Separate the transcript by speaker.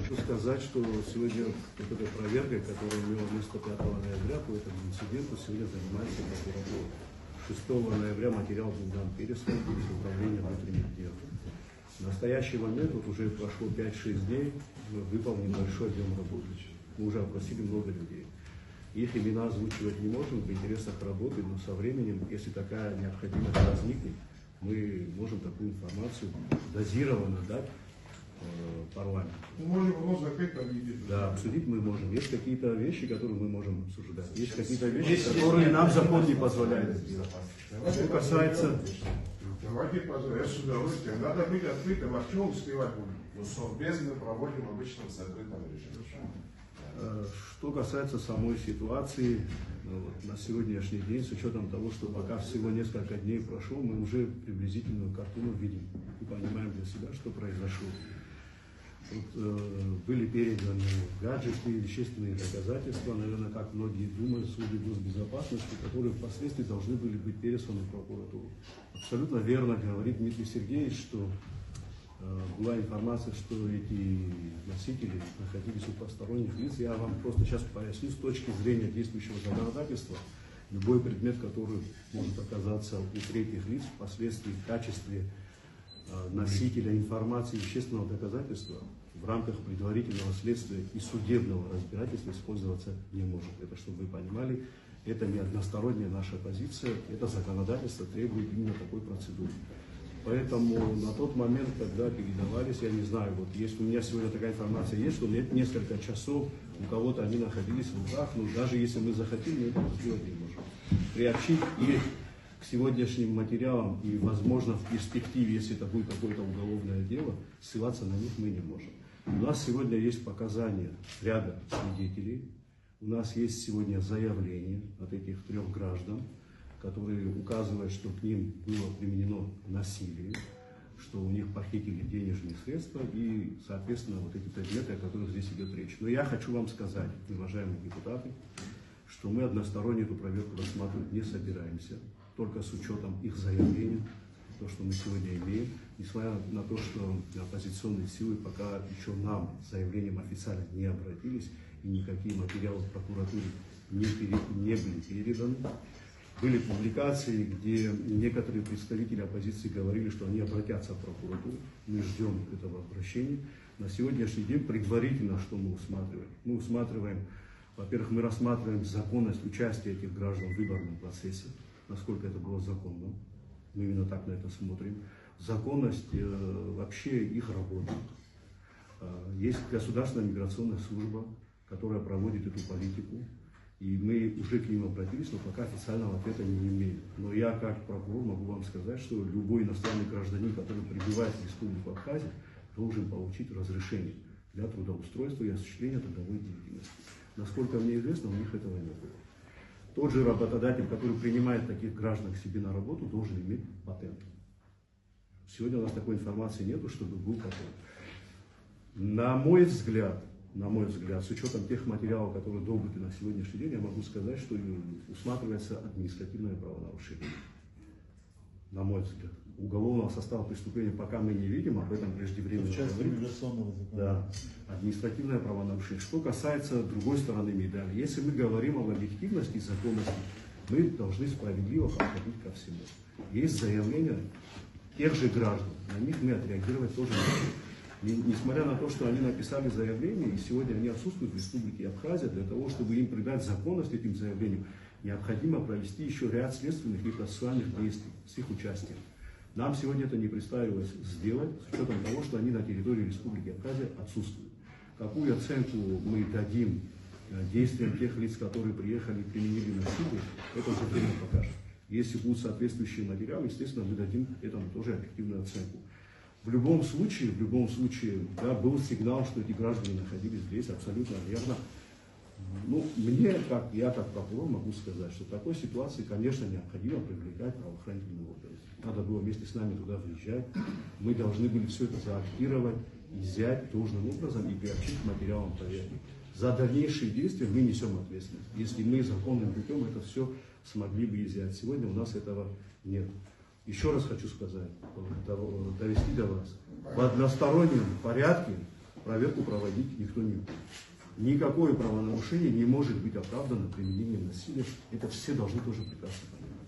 Speaker 1: Хочу сказать, что сегодня вот этой проверкой, которая имела место 5 ноября, по этому инциденту сегодня занимается прокуратура. 6 ноября материал был дан переслан из управления внутренних дел. В настоящий момент, вот уже прошло 5-6 дней, выполнен большой объем работы. Мы уже опросили много людей. Их имена озвучивать не можем в интересах работы, но со временем, если такая необходимость возникнет, мы можем такую информацию дозированно дать парламенту.
Speaker 2: Мы можем его закрыть, объявить.
Speaker 1: Да, обсудить мы можем. Есть какие-то вещи, которые мы можем обсуждать. Есть какие-то вещи, которые нам закон не позволяет сделать. Что касается...
Speaker 2: Давайте позволим, я с удовольствием. Надо быть открытым, а в чем успевать будем?
Speaker 3: Ну, совбез мы проводим обычно в закрытом режиме.
Speaker 1: Что касается самой ситуации, вот, на сегодняшний день, с учетом того, что пока всего несколько дней прошло, мы уже приблизительную картину видим и понимаем для себя, что произошло. Вот, были переданы гаджеты, вещественные доказательства, наверное, как многие думают, службе госбезопасности, которые впоследствии должны были быть пересланы в прокуратуру. Абсолютно верно говорит Дмитрий Сергеевич, что была информация, что эти носители находились у посторонних лиц. Я вам просто сейчас поясню, с точки зрения действующего законодательства, любой предмет, который может оказаться у третьих лиц впоследствии в качестве носителя информации вещественного доказательства в рамках предварительного следствия и судебного разбирательства использоваться не может. Это, чтобы вы понимали, это не односторонняя наша позиция, это законодательство требует именно такой процедуры. Поэтому на тот момент, когда передавались, я не знаю, вот есть у меня сегодня такая информация есть, что несколько часов у кого-то они находились в руках, но даже если мы захотим, мы это сделать не можем. Приобщить их к сегодняшним материалам и, возможно, в перспективе, если это будет какое-то уголовное дело, ссылаться на них мы не можем. У нас сегодня есть показания ряда свидетелей, у нас есть сегодня заявление от этих 3 граждан, которые указывают, что к ним было применено насилие, что у них похитили денежные средства и, соответственно, вот эти предметы, о которых здесь идет речь. Но я хочу вам сказать, уважаемые депутаты, что мы односторонне эту проверку рассматривать не собираемся, только с учетом их заявлений, то, что мы сегодня имеем, несмотря на то, что оппозиционные силы пока еще нам с заявлением официально не обратились, и никакие материалы в прокуратуре не были переданы. Были публикации, где некоторые представители оппозиции говорили, что они обратятся в прокуратуру. Мы ждем этого обращения. На сегодняшний день предварительно, что мы усматриваем? Мы усматриваем, во-первых, мы рассматриваем законность участия этих граждан в выборном процессе, насколько это было законно. Мы именно так на это смотрим. Законность вообще их работы. Есть государственная миграционная служба, которая проводит эту политику. И мы уже к ним обратились, но пока официального ответа не имеем. Но я, как прокурор, могу вам сказать, что любой иностранный гражданин, который прибывает в Республику Абхазия, должен получить разрешение для трудоустройства и осуществления трудовой деятельности. Насколько мне известно, у них этого не было. Тот же работодатель, который принимает таких граждан к себе на работу, должен иметь патент. Сегодня у нас такой информации нету, чтобы был патент. На мой взгляд, с учетом тех материалов, которые добыты на сегодняшний день, я могу сказать, что усматривается административное правонарушение. На мой взгляд. Уголовного состава преступления пока мы не видим, об этом преждевременно говорим. Да, административное правонарушение. Что касается другой стороны медали, если мы говорим об объективности и законности, мы должны справедливо подходить ко всему. Есть заявления тех же граждан, на них мы отреагировать тоже не можем. Несмотря на то, что они написали заявление, и сегодня они отсутствуют в Республике Абхазия, для того, чтобы им придать законность этим заявлениям, необходимо провести еще ряд следственных и процессуальных действий с их участием. Нам сегодня это не представилось сделать, с учетом того, что они на территории Республики Абхазия отсутствуют. Какую оценку мы дадим действиям тех лиц, которые приехали и применили насилие, это уже время покажет. Если будут соответствующие материалы, естественно, мы дадим этому тоже объективную оценку. В любом случае, да, был сигнал, что эти граждане находились здесь, абсолютно верно. Ну, я как прокурор могу сказать, что в такой ситуации, конечно, необходимо привлекать правоохранительные органы. Надо было вместе с нами туда выезжать. Мы должны были все это заактировать, изъять должным образом и приобщить к материалам проверки. За дальнейшие действия мы несем ответственность. Если мы законным путем это все смогли бы изъять. Сегодня у нас этого нет. Еще раз хочу сказать, довести до вас, в одностороннем порядке проверку проводить никто не будет. Никакое правонарушение не может быть оправдано применением насилия. Это все должны тоже прекрасно понять.